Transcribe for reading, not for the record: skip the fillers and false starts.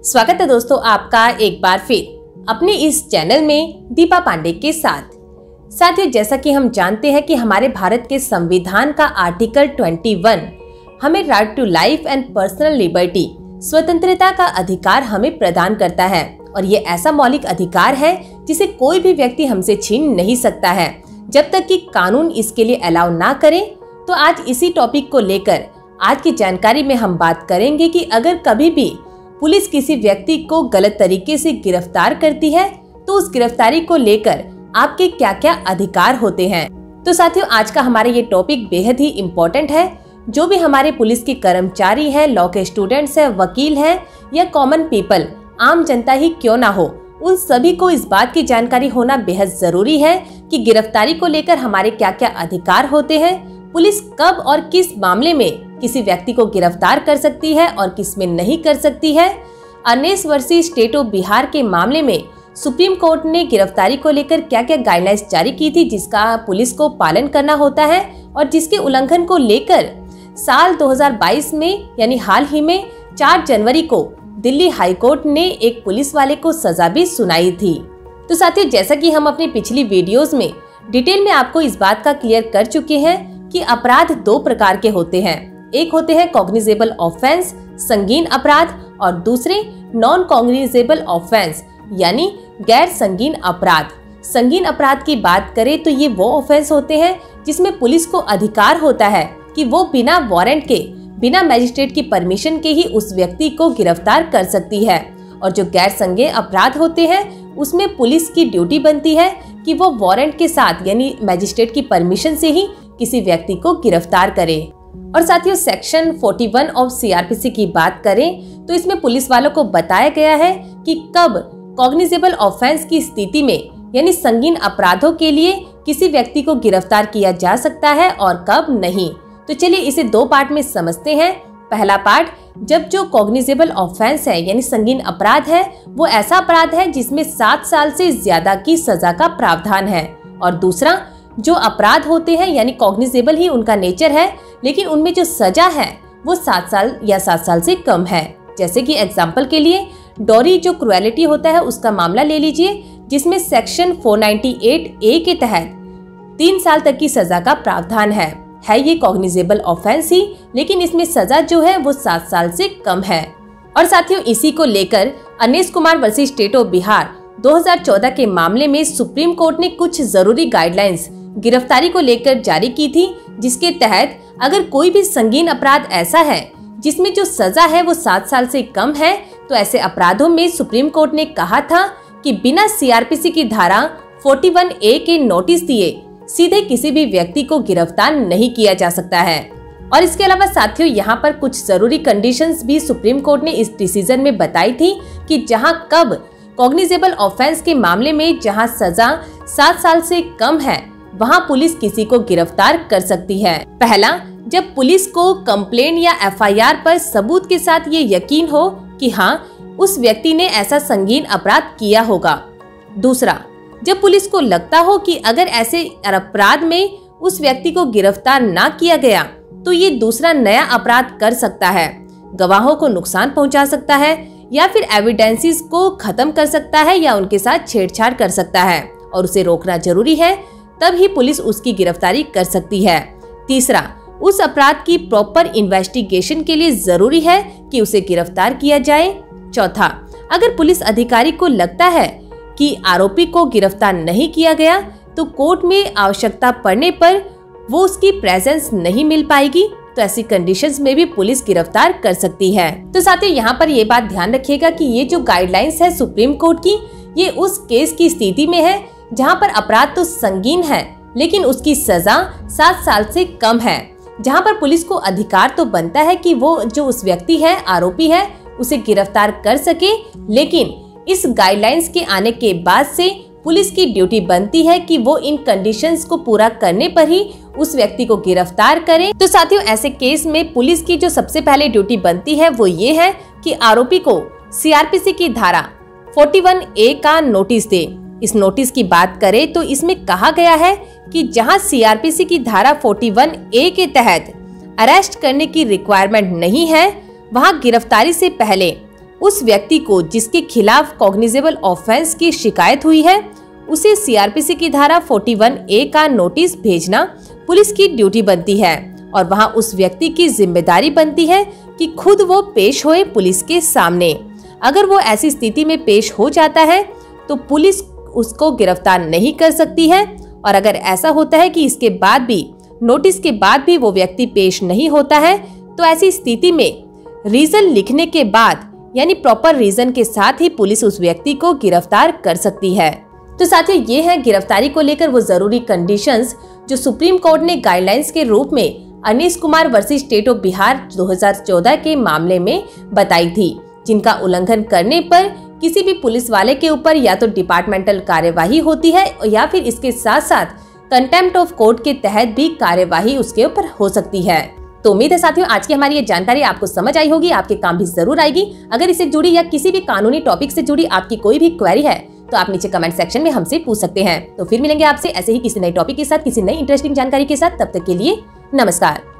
स्वागत है दोस्तों आपका एक बार फिर अपने इस चैनल में दीपा पांडे के साथ। साथियों, जैसा कि हम जानते हैं कि हमारे भारत के संविधान का आर्टिकल 21 हमें right to life and personal liberty स्वतंत्रता का अधिकार हमें प्रदान करता है और ये ऐसा मौलिक अधिकार है जिसे कोई भी व्यक्ति हमसे छीन नहीं सकता है जब तक कि कानून इसके लिए अलाउ ना करे। तो आज इसी टॉपिक को लेकर आज की जानकारी में हम बात करेंगे कि अगर कभी भी पुलिस किसी व्यक्ति को गलत तरीके से गिरफ्तार करती है तो उस गिरफ्तारी को लेकर आपके क्या क्या अधिकार होते हैं। तो साथियों, आज का हमारा ये टॉपिक बेहद ही इम्पोर्टेंट है। जो भी हमारे पुलिस के कर्मचारी हैं, लॉ के स्टूडेंट्स हैं, वकील हैं या कॉमन पीपल, आम जनता ही क्यों ना हो, उन सभी को इस बात की जानकारी होना बेहद जरूरी है कि गिरफ्तारी को लेकर हमारे क्या क्या अधिकार होते हैं, पुलिस कब और किस मामले में किसी व्यक्ति को गिरफ्तार कर सकती है और किस में नहीं कर सकती है। 19 वर्षीय स्टेट ऑफ बिहार के मामले में सुप्रीम कोर्ट ने गिरफ्तारी को लेकर क्या क्या गाइडलाइंस जारी की थी जिसका पुलिस को पालन करना होता है और जिसके उल्लंघन को लेकर साल 2022 में यानी हाल ही में 4 जनवरी को दिल्ली हाई कोर्ट ने एक पुलिस वाले को सजा भी सुनाई थी। तो साथियों, जैसा कि हम अपनी पिछली वीडियोस में डिटेल में आपको इस बात का क्लियर कर चुके हैं कि अपराध 2 प्रकार के होते हैं। एक होते हैं कॉग्निजेबल ऑफेंस, संगीन अपराध, और दूसरे नॉन कॉग्निजेबल ऑफेंस यानी गैर संगीन अपराध। संगीन अपराध की बात करें तो ये वो ऑफेंस होते हैं जिसमें पुलिस को अधिकार होता है कि वो बिना वारंट के, बिना मजिस्ट्रेट की परमिशन के ही उस व्यक्ति को गिरफ्तार कर सकती है। और जो गैर संगीन अपराध होते हैं उसमें पुलिस की ड्यूटी बनती है कि वो वारंट के साथ यानी मजिस्ट्रेट की परमिशन से ही किसी व्यक्ति को गिरफ्तार करे। और साथियों, सेक्शन 41 ऑफ सीआरपीसी की बात करें तो इसमें पुलिस वालों को बताया गया है कि कब कॉग्निजेबल ऑफेंस की स्थिति में यानी संगीन अपराधों के लिए किसी व्यक्ति को गिरफ्तार किया जा सकता है और कब नहीं। तो चलिए इसे 2 पार्ट में समझते हैं। पहला पार्ट, जब जो कॉग्निजेबल ऑफेंस है यानी संगीन अपराध है वो ऐसा अपराध है जिसमें 7 साल से ज्यादा की सजा का प्रावधान है। और दूसरा, जो अपराध होते हैं यानी कॉग्निजेबल ही उनका नेचर है लेकिन उनमें जो सजा है वो 7 साल या 7 साल से कम है। जैसे कि एग्जाम्पल के लिए डॉरी जो क्रुएलिटी होता है उसका मामला ले लीजिए जिसमें सेक्शन 498A के तहत 3 साल तक की सजा का प्रावधान है ये कॉग्निजेबल ऑफेंस ही, लेकिन इसमें सजा जो है वो 7 साल से कम है। और साथियों, इसी को लेकर Anish Kumar versus state of Bihar 2014 के मामले में सुप्रीम कोर्ट ने कुछ जरूरी गाइडलाइंस गिरफ्तारी को लेकर जारी की थी जिसके तहत अगर कोई भी संगीन अपराध ऐसा है जिसमें जो सजा है वो 7 साल से कम है तो ऐसे अपराधों में सुप्रीम कोर्ट ने कहा था कि बिना सीआरपीसी की धारा 41A के नोटिस दिए सीधे किसी भी व्यक्ति को गिरफ्तार नहीं किया जा सकता है। और इसके अलावा साथियों, यहाँ पर कुछ जरूरी कंडीशंस भी सुप्रीम कोर्ट ने इस डिसीजन में बताई थी कि जहाँ कब कॉग्निजेबल ऑफेंस के मामले में जहाँ सजा 7 साल से कम है वहाँ पुलिस किसी को गिरफ्तार कर सकती है। पहला, जब पुलिस को कंप्लेन या एफआईआर पर सबूत के साथ ये यकीन हो कि हाँ उस व्यक्ति ने ऐसा संगीन अपराध किया होगा। दूसरा, जब पुलिस को लगता हो कि अगर ऐसे अपराध में उस व्यक्ति को गिरफ्तार ना किया गया तो ये दूसरा नया अपराध कर सकता है, गवाहों को नुकसान पहुंचा सकता है या फिर एविडेंसेस को खत्म कर सकता है या उनके साथ छेड़छाड़ कर सकता है और उसे रोकना जरूरी है, तब ही पुलिस उसकी गिरफ्तारी कर सकती है। तीसरा, उस अपराध की प्रॉपर इन्वेस्टिगेशन के लिए जरूरी है कि उसे गिरफ्तार किया जाए। चौथा, अगर पुलिस अधिकारी को लगता है कि आरोपी को गिरफ्तार नहीं किया गया तो कोर्ट में आवश्यकता पड़ने पर वो उसकी प्रेजेंस नहीं मिल पाएगी तो ऐसी कंडीशंस में भी पुलिस गिरफ्तार कर सकती है। तो साथियों, यहाँ पर ये बात ध्यान रखिएगा कि ये जो गाइडलाइंस है सुप्रीम कोर्ट की, ये उस केस की स्थिति में है जहाँ पर अपराध तो संगीन है लेकिन उसकी सजा 7 साल से कम है, जहाँ पर पुलिस को अधिकार तो बनता है कि वो जो उस व्यक्ति है, आरोपी है, उसे गिरफ्तार कर सके। लेकिन इस गाइडलाइंस के आने के बाद से पुलिस की ड्यूटी बनती है कि वो इन कंडीशंस को पूरा करने पर ही उस व्यक्ति को गिरफ्तार करे। तो साथियों, ऐसे केस में पुलिस की जो सबसे पहले ड्यूटी बनती है वो ये है कि आरोपी को सीआरपीसी की धारा 41A का नोटिस दे। इस नोटिस की बात करें तो इसमें कहा गया है कि जहां सीआरपीसी की धारा 41A के तहत अरेस्ट करने की रिक्वायरमेंट नहीं है वहां गिरफ्तारी से पहले उस व्यक्ति को जिसके खिलाफ कॉग्निजेबल ऑफेंस की शिकायत हुई है उसे सीआरपीसी की धारा 41A का नोटिस भेजना पुलिस की ड्यूटी बनती है और वहां उस व्यक्ति की जिम्मेदारी बनती है कि खुद वो पेश होए पुलिस के सामने। अगर वो ऐसी स्थिति में पेश हो जाता है तो पुलिस उसको गिरफ्तार नहीं कर सकती है, और अगर ऐसा होता है कि इसके बाद भी, नोटिस के बाद भी वो व्यक्ति पेश नहीं होता है तो ऐसी स्थिति में रीजन लिखने के बाद यानी प्रॉपर रीजन के साथ ही पुलिस उस व्यक्ति को गिरफ्तार कर सकती है। तो साथियों, ये है गिरफ्तारी को लेकर वो जरूरी कंडीशंस जो सुप्रीम कोर्ट ने गाइडलाइंस के रूप में Anish Kumar versus state of Bihar 2014 के मामले में बताई थी, जिनका उल्लंघन करने पर किसी भी पुलिस वाले के ऊपर या तो डिपार्टमेंटल कार्यवाही होती है या फिर इसके साथ साथ कंटेम्प्ट ऑफ कोर्ट के तहत भी कार्यवाही उसके ऊपर हो सकती है। तो उम्मीद है साथियों आज की हमारी ये जानकारी आपको समझ आई होगी, आपके काम भी जरूर आएगी। अगर इससे जुड़ी या किसी भी कानूनी टॉपिक से जुड़ी आपकी कोई भी क्वेरी है तो आप नीचे कमेंट सेक्शन में हमसे पूछ सकते हैं। तो फिर मिलेंगे आपसे ऐसे ही किसी नए टॉपिक के साथ, किसी नई इंटरेस्टिंग जानकारी के साथ। तब तक के लिए नमस्कार।